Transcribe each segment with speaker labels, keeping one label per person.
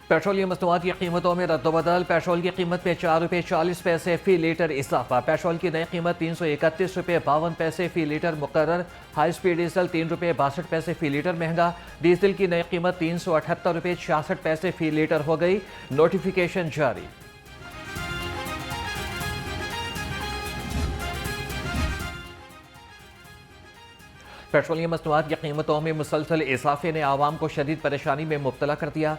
Speaker 1: Petroleum मसनूआत की कीमतों में रद्दबदल। पेट्रोल की कीमत में ₹4.40 फी लीटर इजाफा। पेट्रोल की नई कीमत ₹331.52 फी लीटर मुकर्रर। हाई स्पीड डीजल ₹3.62 फी लीटर महंगा। डीजल की नई कीमत ₹378.66 फी लीटर हो गई। नोटिफिकेशन जारी। पेट्रोलियम मसनूआत की कीमतों में मुसलसल इजाफे ने आवाम को शदीद परेशानी में मुब्तला कर दिया।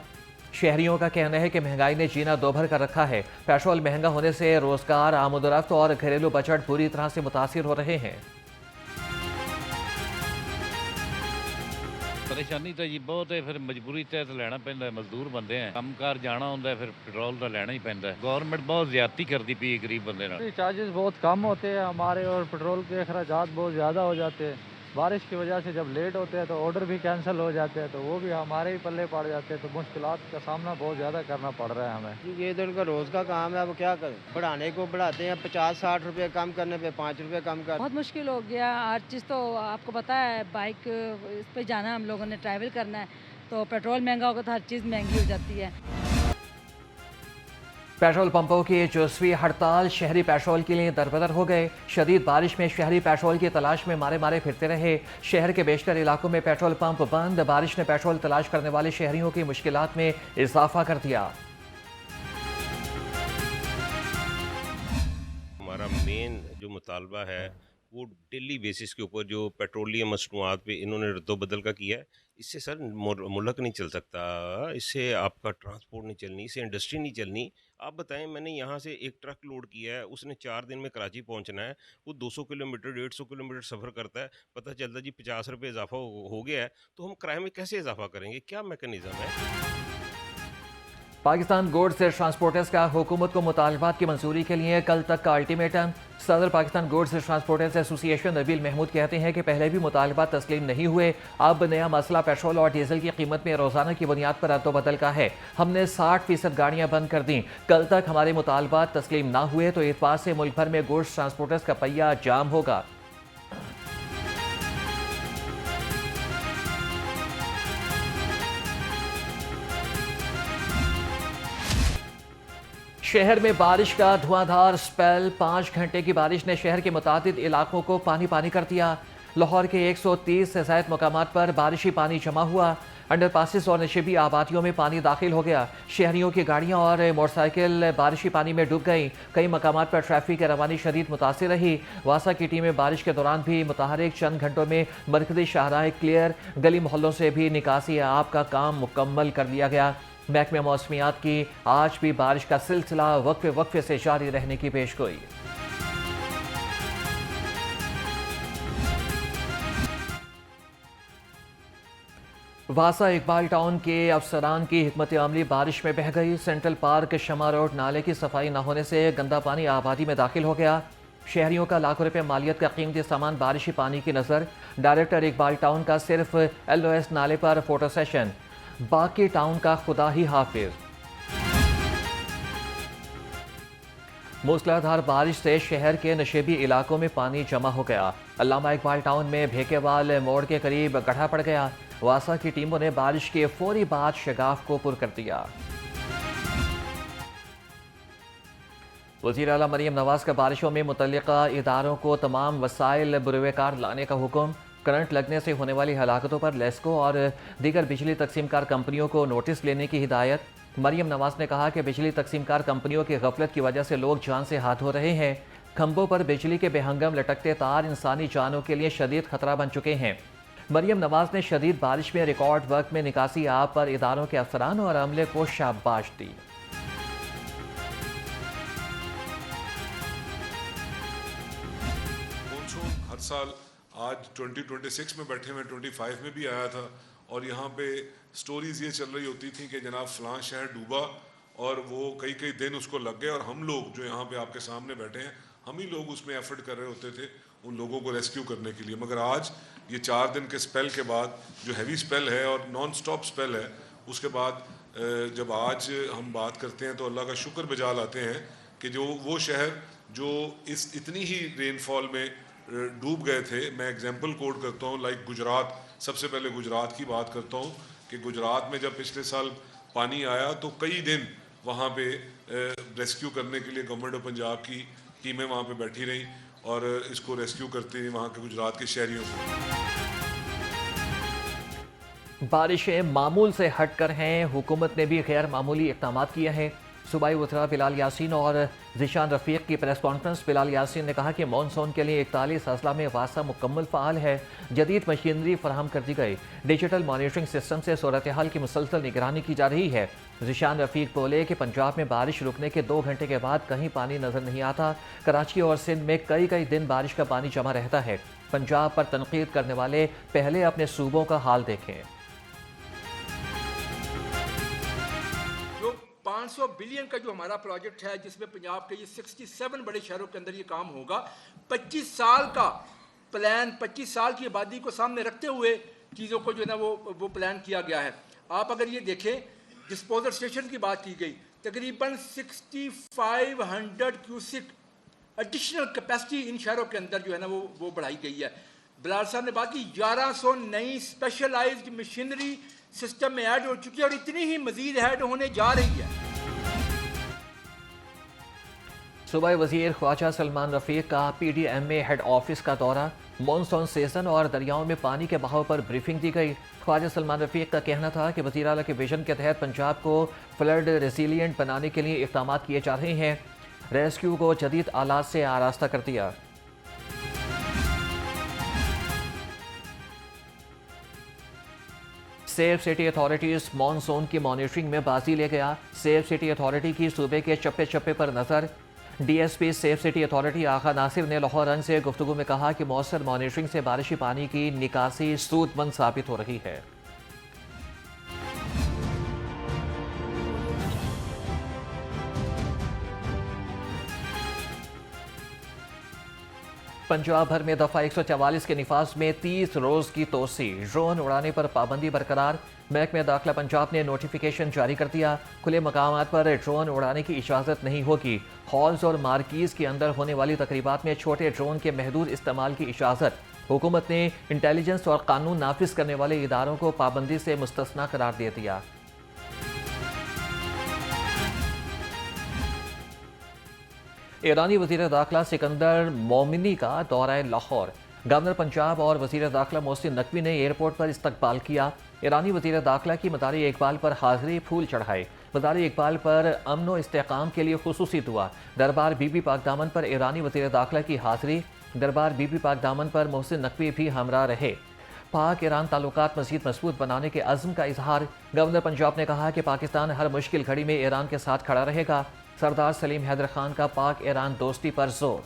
Speaker 1: शहरियों का कहना है कि महंगाई ने जीना दोभर कर रखा है। पेट्रोल महंगा होने से रोजगार, आमदोरफ्त और घरेलू बजट बुरी तरह से मुतासिर हो रहे हैं।
Speaker 2: परेशानी तो जी बहुत है, फिर मजबूरी तहत लेना पैंदा है। मजदूर बंदे हैं, कंमकार जाना होंदा है, फिर पेट्रोल तो लेना ही पैंदा है। गवर्नमेंट बहुत ज्यादती करती पई है गरीब बंदे नाल।
Speaker 3: चार्जेस बहुत कम होते हैं हमारे और पेट्रोल के अखराजात बहुत ज़्यादा हो जाते हैं। बारिश की वजह से जब लेट होते हैं तो ऑर्डर भी कैंसिल हो जाते हैं, तो वो भी हमारे ही पल्ले पड़ जाते हैं। तो मुश्किलात का सामना बहुत ज़्यादा करना पड़ रहा है हमें।
Speaker 4: ये तो उनका रोज़ का काम है, अब क्या करें। बढ़ाने को बढ़ाते हैं, 50-60 रुपये कम करने पे 5 रुपये कम कर।
Speaker 5: बहुत मुश्किल हो गया। हर चीज़ तो आपको पता है, बाइक इस पे जाना, हम लोगों ने ट्रैवल करना है, तो पेट्रोल महंगा होगा तो हर चीज़ महंगी हो जाती है।
Speaker 1: पेट्रोल पंपों की जुज़वी हड़ताल। शहरी पेट्रोल के लिए दरबदर हो गए। शदीद बारिश में शहरी पेट्रोल की तलाश में मारे मारे फिरते रहे। शहर के बेशतर इलाकों में पेट्रोल पंप बंद। बारिश ने पेट्रोल तलाश करने वाले शहरियों की मुश्किलात में इजाफा कर दिया।
Speaker 6: हमारा मेन जो मुतालबा है वो डेली बेसिस के ऊपर जो पेट्रोलियम मसनूआत पे इन्होंने रद्दोबदल का किया है, इससे सर मुल्क नहीं चल सकता, इससे आपका ट्रांसपोर्ट नहीं चलनी, इससे इंडस्ट्री नहीं चलनी। आप बताएं, मैंने यहाँ से एक ट्रक लोड किया है, उसने 4 दिन में कराची पहुँचना है, वो 200 किलोमीटर 150 किलोमीटर सफ़र करता है, पता चलता जी 50 रुपये इजाफा हो गया है, तो हम किराए में कैसे इजाफा करेंगे? क्या मैकेनिज़्म है?
Speaker 1: पाकिस्तान गुड्स ट्रांसपोर्टर्स का हुकूमत को मुतालबात की मंजूरी के लिए कल तक का अल्टीमेटम। सदर Pakistan goods transporters association Nabeel Mahmood कहते हैं कि पहले भी मुतालबात तस्लीम नहीं हुए, अब नया मसला पेट्रोल और डीजल की कीमत में रोजाना की बुनियाद पर रद्दोबदल का है। हमने 60% गाड़ियां बंद कर दी। कल तक हमारे मुतालबात तस्लीम ना हुए तो इतवार से मुल्क भर में गुड्स ट्रांसपोर्टर्स का पहिया जाम होगा। शहर में बारिश का धुआंधार स्पेल। 5 घंटे की बारिश ने शहर के मुतादिद इलाकों को पानी पानी कर दिया। लाहौर के 130 से ज़ायद मकामात पर बारिशी पानी जमा हुआ। अंडरपासिस और नशेबी आबादियों में पानी दाखिल हो गया। शहरियों की गाड़ियां और मोटरसाइकिल बारिशी पानी में डूब गई। कई मकामात पर ट्रैफिक की रवानी शदीद मुतासिर रही। वासा की टीमें बारिश के दौरान भी मुतहरिक। चंद घंटों में मरकजी शाहराह क्लियर, गली मोहल्लों से भी निकासी आब का काम मुकम्मल कर लिया गया। महकमे मौसमियात की आज भी बारिश का सिलसिला वक्फे वक्फे से जारी रहने की पेशगोई। वासा इकबाल टाउन के अफसरान की हिकमत अमली बारिश में बह गई। सेंट्रल पार्क शमा रोड नाले की सफाई न होने से गंदा पानी आबादी में दाखिल हो गया। शहरियों का लाखों रुपए मालियत का कीमती सामान बारिशी पानी की नजर। डायरेक्टर इकबाल टाउन का सिर्फ LOS नाले पर फोटो सेशन, बाकी टाउन का खुदा ही हाफिज। मूसलाधार बारिश से शहर के नशेबी इलाकों में पानी जमा हो गया। अल्लामा इकबाल टाउन में भेकेवाल मोड़ के करीब गड्ढा पड़ गया। वासा की टीमों ने बारिश के फौरी बाद शगाफ को पुर कर दिया। वज़ीर आला मरीम नवाज का बारिशों में मुतल्लिका इदारों को तमाम वसाइल बुरवेकार लाने का हुक्म। करंट लगने से होने वाली हलाकतों पर लेस्को और दीगर बिजली तकसीमकार कंपनियों को नोटिस लेने की हिदायत। मरीम नवाज ने कहा कि बिजली तकसीमकार कंपनियों की गफलत की वजह से लोग जान से हाथ धो रहे हैं। खंभों पर बिजली के बेहंगम लटकते तार इंसानी जानों के लिए शदीद खतरा बन चुके हैं। मरीम नवाज ने शदीद बारिश में रिकॉर्ड वक्त में निकासी आब पर इदारों के अफसरान और अमले को शाबाश दी।
Speaker 7: हर साल आज 2026 में बैठे हुए 25 में भी आया था, और यहाँ पे स्टोरीज ये चल रही होती थी कि जनाब फलां शहर डूबा और वो कई कई दिन उसको लग गए, और हम लोग जो यहाँ पे आपके सामने बैठे हैं, हम ही लोग उसमें एफर्ट कर रहे होते थे उन लोगों को रेस्क्यू करने के लिए। मगर आज ये 4 दिन के स्पेल के बाद, जो हैवी स्पेल है और नॉन स्टॉप स्पेल है, उसके बाद जब आज हम बात करते हैं तो अल्लाह का शुक्र बजा लाते हैं कि जो वो शहर जो इस इतनी ही रेनफॉल में डूब गए थे। मैं एग्जांपल कोट करता हूँ, लाइक गुजरात, सबसे पहले गुजरात की बात करता हूँ कि गुजरात में जब पिछले साल पानी आया तो कई दिन वहाँ पे रेस्क्यू करने के लिए गवर्नमेंट ऑफ पंजाब की टीमें वहाँ पे बैठी रहीं और इसको रेस्क्यू करती रही वहाँ के गुजरात के शहरियों को।
Speaker 1: बारिशें मामूल से हटकर हैं। हुकूमत ने भी गैर मामूली इक़दाम किए हैं। सूबाई वज़रा बिलाल यासीन और ज़ीशान रफ़ीक की प्रेस कॉन्फ्रेंस। बिलाल यासीन ने कहा कि मानसून के लिए 41 अजला में वासा मुकम्मल फ़ाल है। जदीद मशीनरी फराहम कर दी गई। डिजिटल मॉनिटरिंग सिस्टम से सूरत हाल की मुसलसल निगरानी की जा रही है। ज़ीशान रफ़ीक बोले कि पंजाब में बारिश रुकने के 2 घंटे के बाद कहीं पानी नज़र नहीं आता। कराची और सिंध में कई दिन बारिश का पानी जमा रहता है। पंजाब पर तनकीद करने वाले पहले अपने सूबों का हाल देखें।
Speaker 8: 500 बिलियन का जो हमारा प्रोजेक्ट है, जिसमें पंजाब के ये 67 बड़े शहरों के अंदर ये काम होगा। 25 साल का प्लान, 25 साल की आबादी को सामने रखते हुए चीज़ों को जो है ना वो प्लान किया गया है। आप अगर ये देखें, डिस्पोजल स्टेशन की बात की गई, तकरीबन 6500 क्यूसिक एडिशनल कैपेसिटी इन शहरों के अंदर जो है ना वो बढ़ाई गई है। बिलाल साहब ने बात की 1100 नई स्पेशलाइज्ड मशीनरी सिस्टम में ऐड हो चुकी है और इतनी ही मजीद ऐड होने जा रही है।
Speaker 1: सूबाई वज़ीर ख्वाजा सलमान रफ़ीक का PDMA हेड ऑफिस का दौरा। मानसून सीजन और दरियाओं में पानी के बहाव पर ब्रीफिंग दी गई। ख्वाजा सलमान रफ़ीक का कहना था कि वज़ीर आला के विजन के तहत पंजाब को फ्लड रेसिलियंट बनाने के लिए इक़दाम किए जा रहे हैं। रेस्क्यू को जदीद आलात से आरास्ता कर दिया। सेफ सिटी अथॉरिटीज़ मानसून की मॉनिटरिंग में बाजी ले गया। सेफ सिटी अथॉरिटी की सूबे के चप्पे चप्पे पर नज़र। DSP सेफ सिटी अथॉरिटी आगा नासिर ने लाहौर रंग से गुफ्तगू में कहा कि मौसर मॉनिटरिंग से बारिशी पानी की निकासी सूदमंद साबित हो रही है। पंजाब भर में दफ़ा 144 के निफाज में 30 रोज़ की तोसी। ड्रोन उड़ाने पर पाबंदी बरकरार। महकमे दाखिला पंजाब ने नोटिफिकेशन जारी कर दिया। खुले मकामात पर ड्रोन उड़ाने की इजाज़त नहीं होगी। हॉल्स और मार्कीज़ के अंदर होने वाली तकरीबात में छोटे ड्रोन के महदूद इस्तेमाल की इजाज़त। हुकूमत ने इंटेलिजेंस और कानून नाफिज करने वाले इदारों को पाबंदी से मुस्तस्ना करार दे दिया। ईरानी वज़ीर दाखिला सिकंदर मोमिनी का दौरा लाहौर। गवर्नर पंजाब और वज़ीर दाखिला मोहसिन नकवी ने एयरपोर्ट पर इस्तकबाल किया। ईरानी वज़ीर दाखिला की मदारी इकबाल पर हाज़िरी, फूल चढ़ाए। मदारी इकबाल पर अमन व इस्तेकाम के लिए खुसूसी दुआ। दरबार बीबी पाक दामन पर ईरानी वज़ीर दाखिला की हाज़िरी। दरबार बीबी पाक दामन पर मोहसिन नकवी भी हमरा रहे। पाक ईरान ताल्लुकात मज़ीद मजबूत बनाने के अज़्म का इजहार। गवर्नर पंजाब ने कहा कि पाकिस्तान हर मुश्किल घड़ी में ईरान के साथ खड़ा रहेगा। सरदार सलीम हैदर खान का पाक ईरान दोस्ती पर जोर।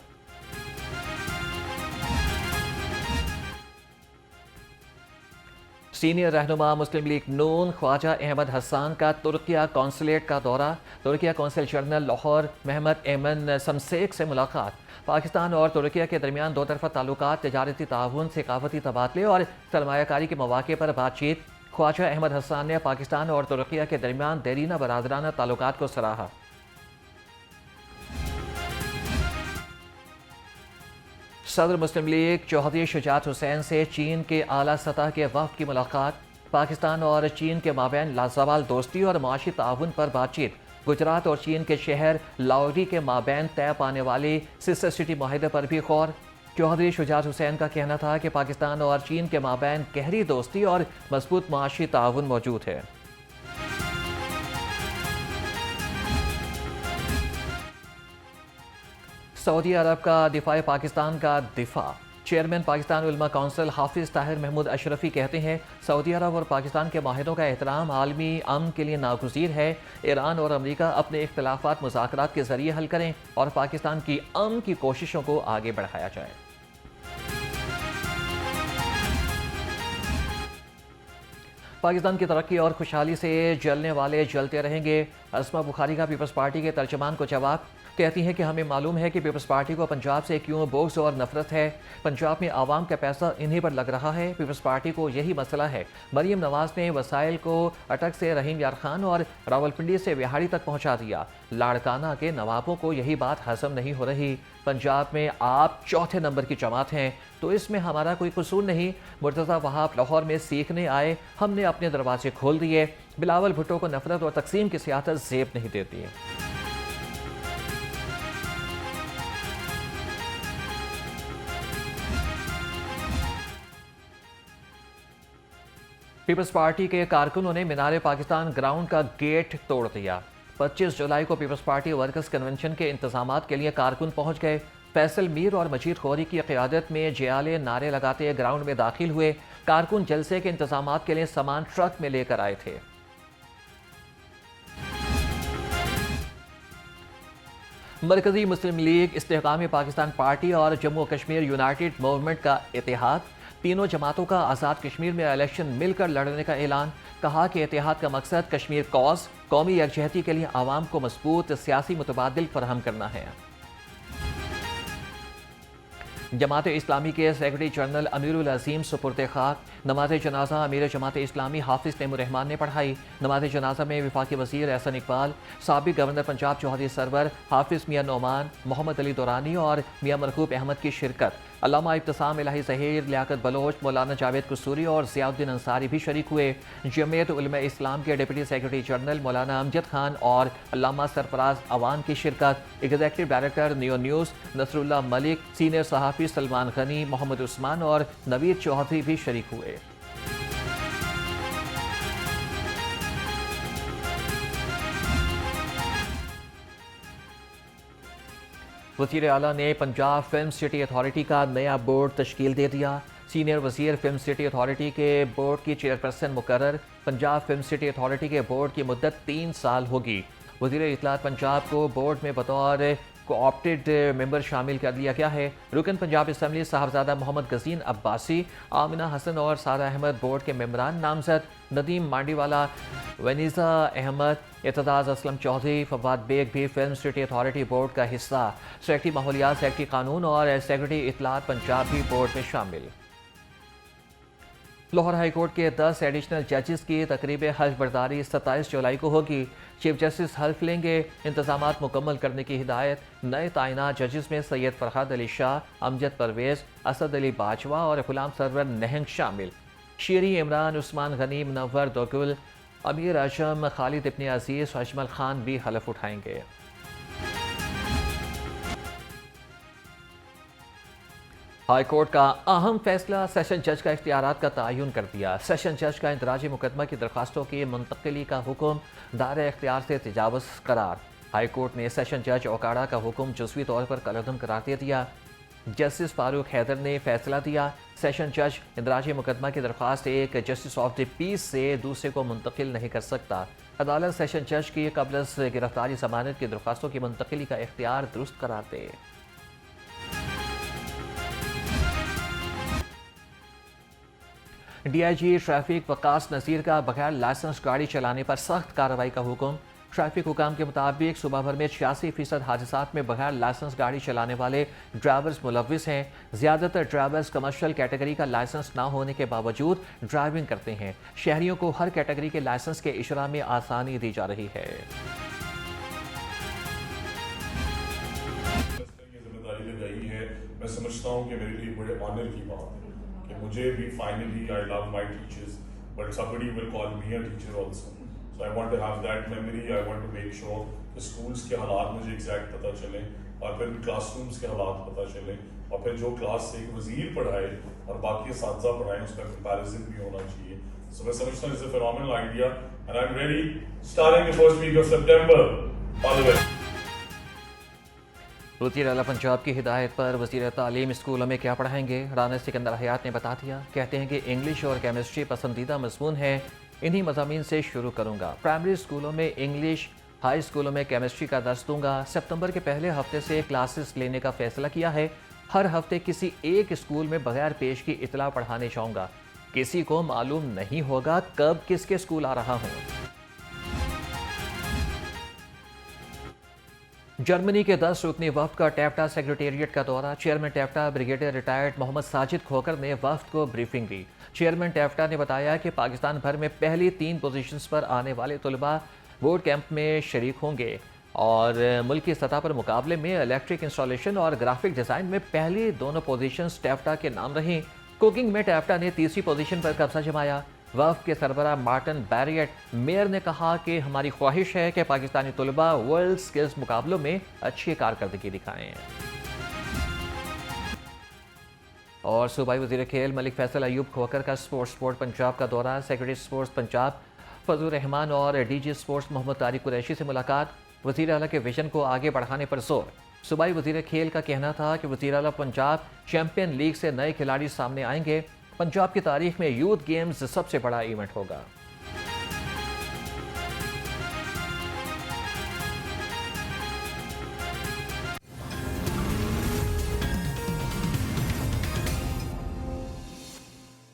Speaker 1: सीनियर रहनुमा मुस्लिम लीग नून ख्वाजा अहमद हसन का तुर्किया कौंसलेट का दौरा। तुर्किया कौंसल जनरल लाहौर महमद एमन समसेक से मुलाकात। पाकिस्तान और तुर्किया के दरमियान दो तरफा ताल्लुकात, तजारती ताउन, सकाफती तबादले और सरमायाकारी के मौके पर बातचीत। ख्वाजा अहमद हसन ने पाकिस्तान और तुर्किया के दरमियान देरीना बरादराना ताल्लुकात को सराहा। सदर मुस्लिम लीग चौधरी शुजात हुसैन से चीन के आला सतह के वफ़द की मुलाकात। पाकिस्तान और चीन के माबैन लाजवाल दोस्ती और माशी ताउन पर बातचीत। गुजरात और चीन के शहर लाहौरी के माबैन तय पाने वाले सिस्टर सिटी माहिदे पर भी गौर। चौधरी शुजात हुसैन का कहना था कि पाकिस्तान और चीन के माबैन गहरी दोस्ती और मजबूत माशी ताउन मौजूद है। सऊदी अरब का दिफा पाकिस्तान का दिफा। चेयरमैन पाकिस्तान उलमा काउंसिल हाफिज ताहिर महमूद अशरफी कहते हैं सऊदी अरब और पाकिस्तान के माहिरों का एहतराम आलमी अमन के लिए नागुज़ीर है। ईरान और अमरीका अपने इख्तलाफात मुज़ाकरात के ज़रिए हल करें और पाकिस्तान की अमन की कोशिशों को आगे बढ़ाया जाए। पाकिस्तान की तरक्की और खुशहाली से जलने वाले जलते रहेंगे। अस्मा बुखारी का पीपल्स पार्टी के तर्जमान को जवाब। कहती हैं कि हमें मालूम है कि पीपल्स पार्टी को पंजाब से क्यों बोझ और नफरत है। पंजाब में आवाम का पैसा इन्हीं पर लग रहा है। पीपल्स पार्टी को यही मसला है। मरीम नवाज ने वसाइल को अटक से रहीम यार खान और रावलपिंडी से बिहाड़ी तक पहुंचा दिया। लाड़काना के नवाबों को यही बात हजम नहीं हो रही। पंजाब में आप चौथे नंबर की जमात हैं तो इसमें हमारा कोई कसूर नहीं। मुर्तज़ा वहाब लाहौर में सीखने आए, हमने अपने दरवाजे खोल दिए। बिलावल भुट्टो को नफरत और तकसीम की सियासत जेब नहीं देती। पीपल्स पार्टी के कारकुनों ने मीनार पाकिस्तान ग्राउंड का गेट तोड़ दिया। 25 जुलाई को पीपल्स पार्टी वर्कर्स कन्वेंशन के इंतजामात के लिए कारकुन पहुंच गए। फैसल मीर और मजीद खोरी की क़यादत में जियाले नारे लगाते ग्राउंड में दाखिल हुए। कारकुन जलसे के इंतजामात के लिए सामान ट्रक में लेकर आए थे। मरकजी मुस्लिम लीग, इस्तेहकाम पाकिस्तान पार्टी और जम्मू कश्मीर यूनाइटेड मूवमेंट का इतिहाद, तीनों जमातों का आज़ाद कश्मीर में इलेक्शन मिलकर लड़ने का ऐलान। कहा कि इतिहाद का मकसद कश्मीर कॉज, कौमी यकजहती के लिए आवाम को मजबूत सियासी मुतबादिल फराहम करना है। जमात इस्लामी के सेक्रेटरी जनरल अमीरुल अजीम सुपुर्द खाक। नमाज जनाजा अमीर जमात इस्लामी हाफिज तैमूर रहमान ने पढ़ाई। नमाज जनाजा में वफाकी वज़ीर एहसन इकबाल, साबिक गवर्नर पंजाब चौधरी सरवर, हाफिज मियां नोमान, मोहम्मद अली दुरानी और मियां मरकूब अहमद की शिरकत। अल्लामा इब्तिसाम इलाही ज़हीर, लियाकत बलोच, मौलाना जावेद कसूरी और ज़ियाउद्दीन अंसारी भी शरीक हुए। जमीयत उलमा इस्लाम के डिप्टी सेक्रेटरी जनरल मौलाना अमजद खान और अल्लामा सरफराज अवान की शिरकत। Executive director Neo News Nasrullah Malik, senior सहाफ़ी सलमान गनी, मोहम्मद उस्मान और नवीद चौधरी भी शरीक हुए। वज़ीर आला ने पंजाब फिल्म सिटी अथॉरिटी का नया बोर्ड तश्कील दे दिया। सीनियर वज़ीर फिल्म सिटी अथॉरिटी के बोर्ड की चेयरपर्सन मुकर्रर। पंजाब फिल्म सिटी अथॉरिटी के बोर्ड की मुद्दत 3 साल होगी। वज़ीर इत्तलात पंजाब को बोर्ड में बतौर कोऑप्टेड मेंबर शामिल कर लिया गया है। रुकन पंजाब असम्बली साहबजादा मोहम्मद गजीन अब्बासी, आमिना हसन और सारा अहमद बोर्ड के मेंबरान नामजद। नदीम मांडीवाला, वनीज़ा अहमद, एतजाज़ असलम चौधरी, फवाद बेग भी फिल्म सिटी अथॉरिटी बोर्ड का हिस्सा। सेक्रेटरी माहौलियात, सेक्रेटरी कानून और सेक्रेटरी इत्तलात पंजाब भी बोर्ड में शामिल। लाहौर हाई कोर्ट के 10 एडिशनल जजेस की तकरीब हल्फ बर्दारी 27 जुलाई को होगी। चीफ जस्टिस हल्फ लेंगे। इंतजामात मुकम्मल करने की हिदायत। नए तैनात जजेस में सैयद फरहाद अली शाह, अमजद परवेज, असद अली बाजवा और गुलाम सरवर नहंग शामिल। शीरी, इमरान, उस्मान गनी, मुनव्वर दोगुल, अमीर आजम, खालिद इब्ने अजीज, अजमल खान भी हलफ उठाएंगे। हाई कोर्ट का अहम फैसला, सेशन जज का इख्तियारात का तयन कर दिया। सेशन जज का इंदराजी मुकदमा की दरखास्तों की मुंतकिली का हुक्म दायरे इख्तियार से तजावुज़ करार। हाई कोर्ट ने सेशन जज ओकाड़ा का हुक्म जुज़वी तौर पर कलअदम करार दे दिया। जस्टिस फारूक हैदर ने फैसला दिया, सेशन जज इंदराजी मुकदमा की दरख्वास्त एक जस्टिस ऑफ द पीस से दूसरे को मुंतकिल नहीं कर सकता। अदालत सेशन जज की कबल गिरफ्तारी जमानत की दरख्वास्तों की मुंतकिली का इख्तियार दुरुस्त करार दे। डीआईजी ट्रैफिक वकास नज़ीर का बगैर लाइसेंस गाड़ी चलाने पर सख्त कार्रवाई का हुक्म। ट्रैफिक हुकाम के मुताबिक सुबह भर में 86% हादसात में बगैर लाइसेंस गाड़ी चलाने वाले ड्राइवर्स मुलविस हैं। ज़्यादातर ड्राइवर्स कमर्शियल कैटेगरी का लाइसेंस ना होने के बावजूद ड्राइविंग करते हैं। शहरियों को हर कैटेगरी के लाइसेंस के इशरा में आसानी दी जा रही है।
Speaker 9: जिम्मेदारी लगाई है, मैं समझता हूँ कि मेरे लिए बड़े ऑनर की बात है कि मुझे भी finally, I love my teachers but somebody will call me a teacher also, so I want to have that memory. I want to make sure कि स्कूल्स के हालात मुझे एग्जैक्ट पता चलें और फिर क्लासरूम्स के हालात पता चलें और फिर जो क्लास से एक वज़ीर पढ़ाए और बाकी असातिज़ा पढ़ाएं उसका कंपैरिजन भी होना चाहिए। So मैं समझता हूँ it's a phenomenal idea and I'm ready starting the first week of September. All the way.
Speaker 1: वज़ीर आला पंजाब की हिदायत पर वज़ीर तालीम स्कूलों में क्या पढ़ाएंगे, राना सिकंदर हयात ने बता दिया। कहते हैं कि इंग्लिश और केमिस्ट्री पसंदीदा मज़मून है, इन्हीं मज़ामीन से शुरू करूँगा। प्राइमरी स्कूलों में इंग्लिश, हाई स्कूलों में केमिस्ट्री का दर्स दूंगा। सितंबर के पहले हफ्ते से क्लासेस लेने का फ़ैसला किया है। हर हफ्ते किसी एक स्कूल में बगैर पेश की इतला पढ़ाने जाऊँगा। किसी को मालूम नहीं होगा कब किसके स्कूल आ रहा हूँ। जर्मनी के 10 रुकनी वफ्द का टैप्टा सेक्रेटेरिएट का दौरा। Chairman Tapta brigadier retired Mohammad Sajid Khokhar ने वफ्द को ब्रीफिंग दी। चेयरमैन टैप्टा ने बताया कि पाकिस्तान भर में पहली 3 पोजीशंस पर आने वाले तलबा बोर्ड कैंप में शरीक होंगे और मुल्की सतह पर मुकाबले में इलेक्ट्रिक इंस्टॉलेशन और ग्राफिक डिज़ाइन में पहली दोनों पोजीशंस टैप्टा के नाम रहीं। कुकिंग में टैप्टा ने तीसरी पोजीशन पर कब्जा जमाया। वफ़द के सरबराह मार्टिन बैरियट मेयर ने कहा कि हमारी ख्वाहिश है कि पाकिस्तानी तलबा वर्ल्ड स्किल्स मुकाबलों में अच्छी कारकर्दगी दिखाएं। और सूबाई वज़ीर खेल मलिक फैसल अयूब खोकर का स्पोर्ट पंजाब का दौरा। सेक्रेटरी स्पोर्ट्स पंजाब फजल रहमान और डीजी स्पोर्ट्स मोहम्मद तारिक कुरैशी से मुलाकात। वज़ीर आला के विजन को आगे बढ़ाने पर जोर। सूबाई वज़ीर खेल का कहना था कि वज़ीर आला पंजाब चैंपियन लीग से नए खिलाड़ी सामने आएंगे। पंजाब की तारीख में यूथ गेम्स सबसे बड़ा इवेंट होगा।